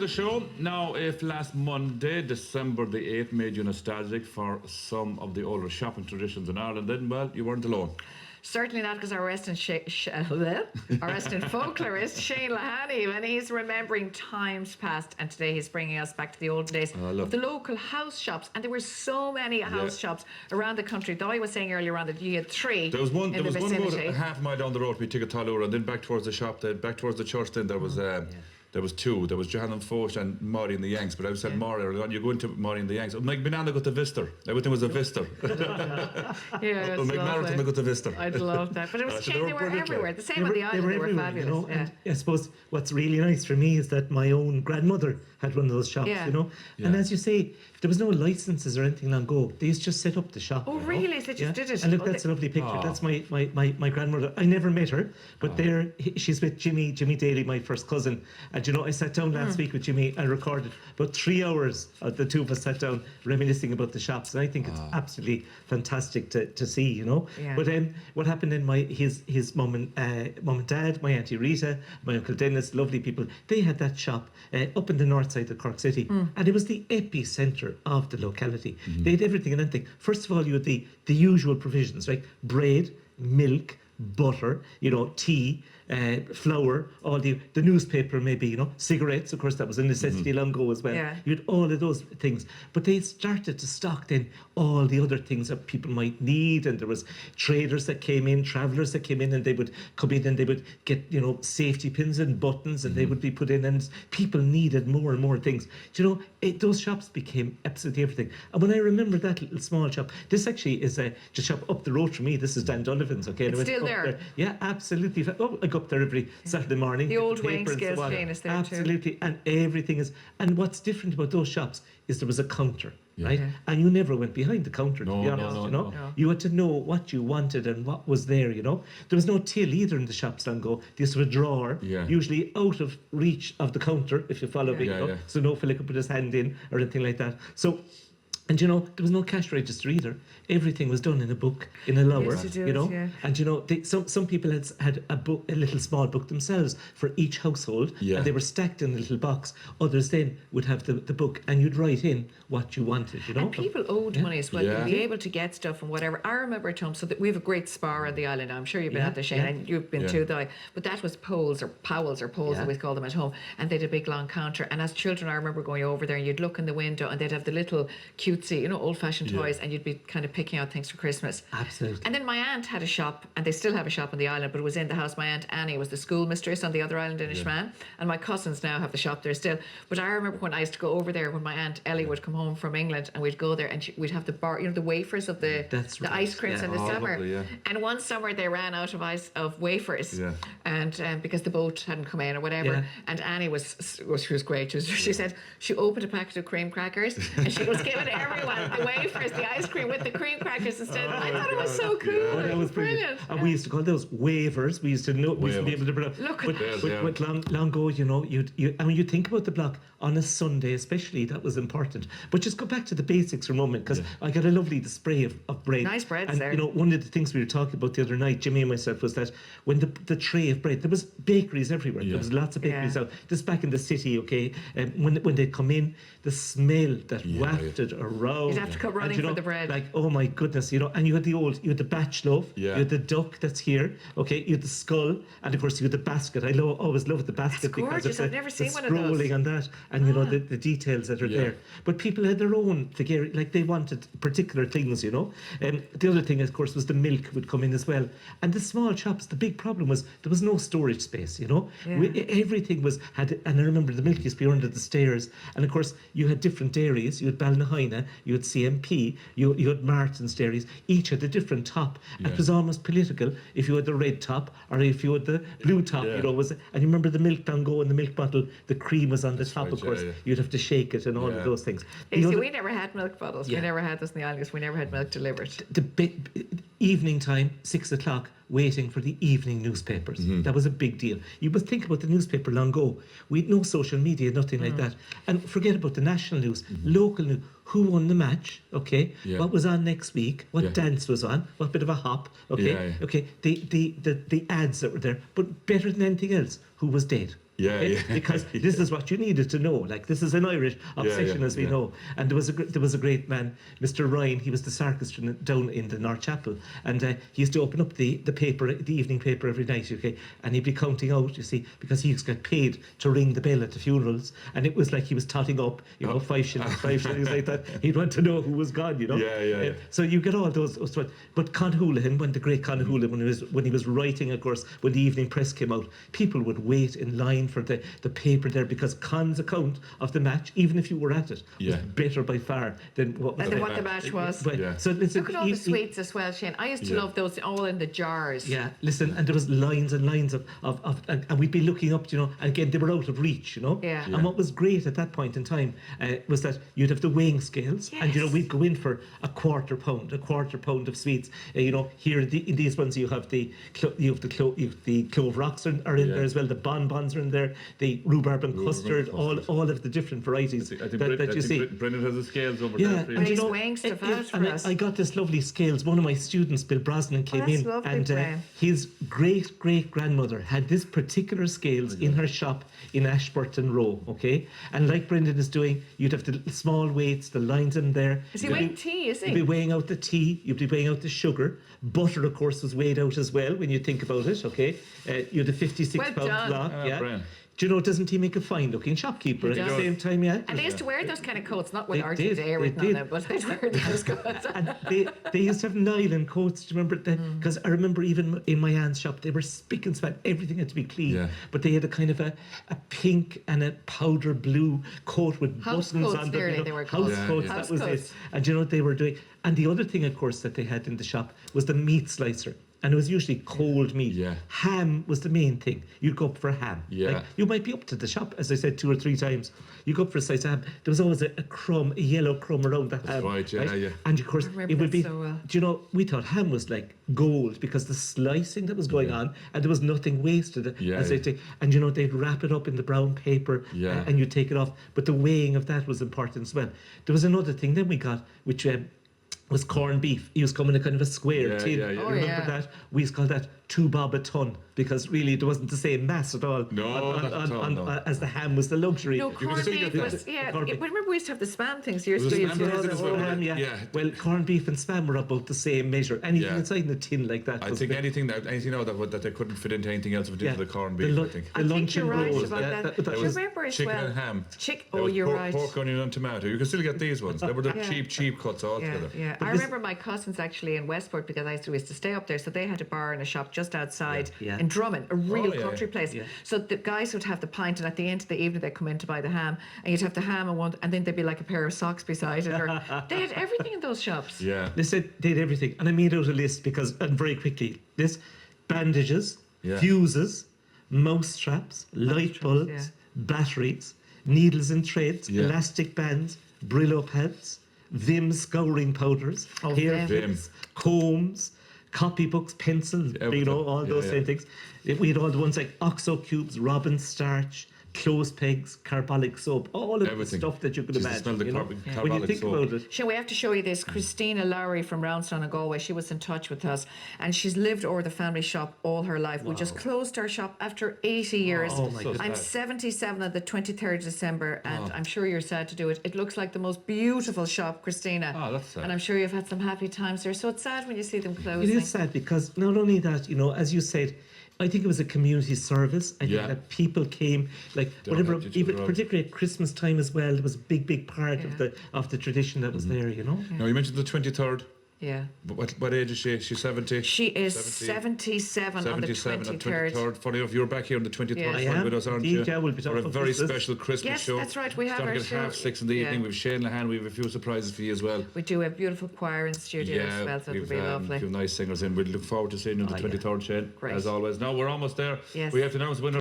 The show now, if last Monday, December the 8th, made you nostalgic for some of the older shopping traditions in Ireland, then, well, you weren't alone. Certainly not, because our resident, our resident folklorist, Shane Lahani, and he's remembering times past, and today he's bringing us back to the olden days of the local house shops. And there were so many house shops around the country. Though I was saying earlier on that you had three There was one, in the vicinity. About half a mile down the road, we took a Talura, and then back towards the shop, then back towards the church, then there was... There was two. There was Johann and Foch and Maury and the Yanks. But I said Maury earlier on. You go into Maury and the Yanks. Like Banana got the Vister. Everything was a Vister. Yeah, like Marathon got the Vister. I'd love that. But it was they were everywhere. The same on the island. They were fabulous. You know, and I suppose what's really nice for me is that my own grandmother had one of those shops, you know. And as you say, there was no licenses or anything long ago. They used to just set up the shop. Oh, really? They just did it? And look, that's a lovely picture. That's my grandmother. I never met her, but she's with Jimmy Daly, my first cousin. And, you know, I sat down last week with Jimmy and recorded about 3 hours. The two of us sat down reminiscing about the shops. And I think it's absolutely fantastic to see, you know. Yeah. But what happened in his mum and dad, my Auntie Rita, my Uncle Dennis, lovely people, they had that shop up in the north side of Cork City. And it was the epicentre of the locality. They had everything and anything. First of all, you had the usual provisions, right? Bread, milk, butter, you know, tea, flour, all the newspaper maybe, you know, cigarettes, of course that was a necessity long ago as well. You had all of those things. But they started to stock then all the other things that people might need, and there was traders that came in, travellers that came in, and they would come in and they would get, you know, safety pins and buttons, and they would be put in, and people needed more and more things. Do you know, those shops became absolutely everything. And when I remember that little small shop, this actually is just shop up the road from me. This is Dan Donovan's, okay? It's still there. Yeah, absolutely. Oh, I go up there every Saturday morning. The old weighing scales chain is there too. Absolutely, and everything is. And what's different about those shops is there was a counter, right? And you never went behind the counter, to be honest, you know? You had to know what you wanted and what was there, you know? There was no till either in the shops long ago. There used to be a drawer, usually out of reach of the counter, if you follow me, you know? So no fella could put his hand in or anything like that. So, and you know, there was no cash register either. Everything was done in a book, in a lower, you know. And you know, some people had a book, a little small book themselves for each household, and they were stacked in a little box. Others then would have the book, and you'd write in what you wanted, you know. And people owed money as well to be able to get stuff and whatever. I remember at home, so that we have a great spar on the island. I'm sure you've been at the Shane, and you've been too, though. But that was Powell's, as we call them at home, and they had a big long counter. And as children, I remember going over there, and you'd look in the window, and they'd have the little cutesy, you know, old-fashioned toys, and you'd be kind of picking out things for Christmas. Absolutely. And then my aunt had a shop, and they still have a shop on the island, but it was in the house. My aunt Annie was the schoolmistress on the other island in Ishman, and my cousins now have the shop there still. But I remember when I used to go over there, when my aunt Ellie would come home from England, and we'd go there, and we'd have the bar, you know, the wafers of the ice creams in the summer. And one summer they ran out of wafers, and because the boat hadn't come in or whatever. And Annie she was great. She said she opened a packet of cream crackers, and she was giving everyone the wafers, the ice cream with the cream crackers instead. I thought it was so cool. That was brilliant. And we used to call those waivers. We used to know. We used to be able to look at that. With long ago, you know, and when you think about the block on a Sunday, especially, that was important. But just go back to the basics for a moment, because I got a lovely display of bread. Nice breads and there. You know, one of the things we were talking about the other night, Jimmy and myself, was that when the tray of bread, there was bakeries everywhere. There was lots of bakeries out. Just back in the city, okay. When they'd come in, the smell that wafted around. You'd have to come running for the bread. Like, oh my goodness, you know. And you had you had the batch loaf, you had the duck that's here, okay. You had the skull, and of course you had the basket. I always loved the basket. That's gorgeous. Because I've never seen one of those. Scrolling on that, and you know the details that are there. But people had their own like they wanted particular things, you know. The other thing, of course, was the milk would come in as well. And the small shops, the big problem was there was no storage space, you know. Everything and I remember the milk used to be under the stairs. And of course you had different dairies. You had Balnahoina, you had CMP, you had Martin's dairies. Each had a different top. And it was almost political if you had the red top or if you had the blue top, you know. And you remember the milk dongo and the milk bottle, the cream was on the top, of course. You'd have to shake it and all of those things. We never had milk bottles. We never had this in the islands. We never had milk delivered. The evening time, 6 o'clock, waiting for the evening newspapers. That was a big deal. You must think about the newspaper long ago. We had no social media, nothing like that. And forget about the national news, local news. Who won the match? Okay. What was on next week? What dance was on? What bit of a hop? Okay. Okay. The ads that were there, but better than anything else, who was dead? Yeah, okay? yeah. Because this is what you needed to know. Like, this is an Irish obsession, yeah, as we yeah. know. And there was a great man, Mr. Ryan. He was the sacristan down in the North Chapel, and he used to open up the paper, the evening paper every night. Okay, and he'd be counting out, you see, because he used to get paid to ring the bell at the funerals, and it was like he was totting up, 5 shillings, 5 shillings like that. He'd want to know who was gone, Yeah. So you get all those. But Con Houlihan, when the great Con Houlihan, when he was writing, of course, when the evening press came out, people would wait in line for the paper there, because Con's account of the match, even if you were at it, was better by far than what was And what the match was. But, Yeah. So listen, Look at all the sweets as well, Shane. I used to love those all in the jars. Yeah, listen, and there was lines and lines of and we'd be looking up, and again, they were out of reach, Yeah. And what was great at that point in time was that you'd have the weighing scales, and Yes. we'd go in for a quarter pound of sweets. Here in these ones you have the clove rocks are in there as well. The bonbons are in there. The rhubarb and custard, all of the different varieties that you see. Brendan has the scales over Yeah, there for you. And you he's know, weighing stuff it- out for and us. I got this lovely scales. One of my students, Bill Brosnan, came that's in, lovely, and Brian. his great grandmother had this particular scales in her shop in Ashburton Row. Okay, and like Brendan is doing, you'd have the small weights, the lines in there. Is he You'd weighing be- tea, is You'd be he? weighing out the tea. You'd be weighing out the sugar. Butter, of course, was weighed out as well when you think about it. Okay, you had a 56 Well pound done. block. Ah, Yeah. Brian. Do you know, doesn't he make a fine-looking shopkeeper He at the does. same time? Yeah. And they used to wear those kind of coats, not with They Archie did, Day they written on did. them, but they'd wear those coats. And they used to have nylon coats. Do you remember that? Because I remember even in my aunt's shop, they were spick and span. Everything had to be clean. Yeah. But they had a kind of a pink and a powder blue coat with House buttons coats on them. nearly they were called. House Yeah, coats, yeah. that House was coats. it. And you know what they were doing? And the other thing, of course, that they had in the shop was the meat slicer. And it was usually cold meat. Yeah. Ham was the main thing. You'd go up for ham. Yeah. Like, you might be up to the shop, as I said 2 or 3 times. You go up for a slice of ham. There was always a crumb, a yellow crumb around the ham. right, yeah. And of course, I remember it would that be. so well. Do you know? We thought ham was like gold because the slicing that was going on, and there was nothing wasted. Yeah, as they yeah. say. And they'd wrap it up in the brown paper, Yeah. and you take it off. But the weighing of that was important as well. There was another thing then we got, which was corned beef. He was coming in a kind of a square Yeah, tin. yeah, yeah. You Oh, remember yeah. that? We used to call that 2 bob a ton, because really there wasn't the same mass at all. No, not at all, no. As the ham was the luxury. No, can corned still beef get was, that. yeah. Corned beef. But remember we used to have the span things years Was ago. it You used to spam roll things them as well? over. Ham, yeah. Yeah. Well, corned beef and spam were about the same measure. Anything Yeah. inside in a tin like that. I was think the- anything now that they couldn't fit into anything else would into the corned beef, I think. I think luncheon you're right rolls, about yeah, that. that Do you was remember as Chicken well? and ham. There There was you're pork, right. pork, onion and tomato. You can still get these ones. They were the Yeah. cheap cuts altogether. Yeah. I remember my cousins actually in Westport, because I used to stay up there, so they had a bar and a shop just outside Yeah. in Drummond, a real yeah, country place. yeah. So the guys would have the pint, and at the end of the evening they'd come in to buy the ham, and you'd have the ham and then there'd be like a pair of socks beside it. Or they had everything in those shops. Yeah. They said they had everything, and I made out a list and very quickly, this bandages, Yeah. fuses, mouse traps, light bulbs, yeah. batteries, needles and threads, Yeah. elastic bands, Brillo pads, Vim scouring powders, Oh, hair Vim. clips, combs, copybooks, pencils, Everything. all those Yeah, same things. We had all the ones like Oxo cubes, Robin starch, clothes pegs, carbolic soap, all of the Everything. stuff that you could Just the imagine. smell of the you know? carbolic When you think soap. about it. Shall we have to show you this? Christina Lowry from Roundstone and Galway, she was in touch with us, and she's lived over the family shop all her life. We just closed our shop after 80 years. Oh, my goodness. I'm 77 on the 23rd of December, and I'm sure you're sad to do it. It looks like the most beautiful shop, Christina. Oh, that's sad. And I'm sure you've had some happy times there. So it's sad when you see them It closing. is sad because not only that, as you said, I think it was a community service. I Yeah. think that people came, like They whatever, helped each even other out. particularly at Christmas time as well. It was a big part of the tradition that was there. Now, you mentioned the 23rd. Yeah. But what age is she? She's 70? She is 70. 77 on the 77 and 23rd. 23rd. Funny enough, you're back here on the 23rd Yes. I am. with us, aren't Indeed, you? yeah, we'll be for a talking very Christmas. special Christmas Yes, show. that's right, we have Starting our at show. 6:30 in the evening. Yeah. We've Shane Lahan. We have a few surprises for you as well. We do a beautiful choir in the studio as well, so it'll be lovely. a few nice singers in. We look forward to seeing you on the Oh, yeah. 23rd, Shane, Great. as always. Now, we're almost there. Yes. We have to announce the winner.